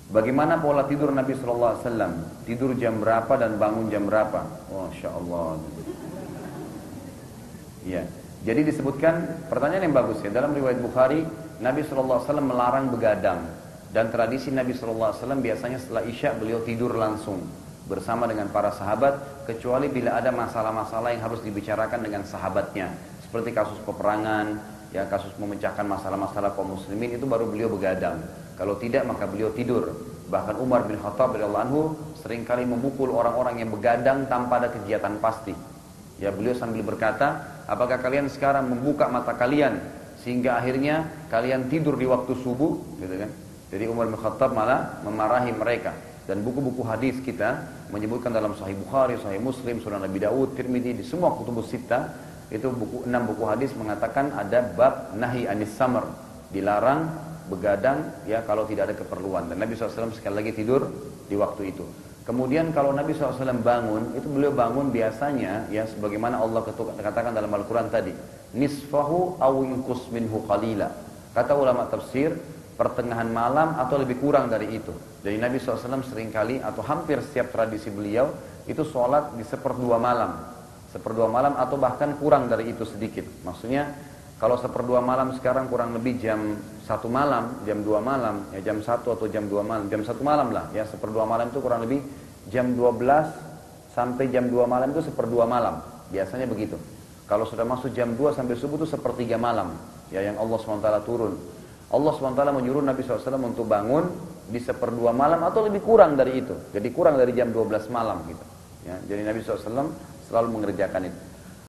Bagaimana pola tidur Nabi Shallallahu Alaihi Wasallam? Tidur jam berapa dan bangun jam berapa? Masya Allah. Ya. Jadi disebutkan, pertanyaan yang bagus ya, dalam riwayat Bukhari, Nabi Shallallahu Alaihi Wasallam melarang begadang. Dan tradisi Nabi Shallallahu Alaihi Wasallam biasanya setelah Isya beliau tidur langsung bersama dengan para sahabat, kecuali bila ada masalah-masalah yang harus dibicarakan dengan sahabatnya, seperti kasus peperangan, ya kasus memecahkan masalah-masalah kaum muslimin, itu baru beliau begadang. Kalau tidak maka beliau tidur. Bahkan Umar bin Khattab radhiyallahu anhu seringkali memukul orang-orang yang begadang tanpa ada kegiatan pasti. Ya, beliau sambil berkata, apakah kalian sekarang membuka mata kalian sehingga akhirnya kalian tidur di waktu subuh, gitu kan? Jadi Umar bin Khattab malah memarahi mereka. Dan buku-buku hadis kita menyebutkan dalam Sahih Bukhari, Sahih Muslim, Sunan Abi Dawud, Tirmidzi, di semua kutubus sittah itu 6 buku hadis mengatakan ada bab nahi anis samar, dilarang begadang ya kalau tidak ada keperluan. Dan Nabi SAW sekali lagi tidur di waktu itu. Kemudian kalau Nabi SAW bangun, itu beliau bangun biasanya ya sebagaimana Allah katakan dalam Al-Quran tadi, nisfahu aw inqus minhu qalila. Kata ulama tafsir, pertengahan malam atau lebih kurang dari itu. Jadi Nabi SAW seringkali atau hampir setiap tradisi beliau itu sholat di seperdua malam. Seperdua malam atau bahkan kurang dari itu sedikit. Maksudnya kalau seperdua malam sekarang kurang lebih jam 1 malam, jam 2 malam, ya jam 1 atau jam 2 malam, jam 1 malam lah, ya seperdua malam itu kurang lebih jam 12 sampai jam 2 malam itu seperdua malam, biasanya begitu. Kalau sudah masuk jam 2 sampai subuh itu sepertiga malam, ya yang Allah SWT turun. Allah SWT menyuruh Nabi SAW untuk bangun di seperdua malam atau lebih kurang dari itu, jadi kurang dari jam 12 malam gitu. Ya, jadi Nabi SAW selalu mengerjakan itu.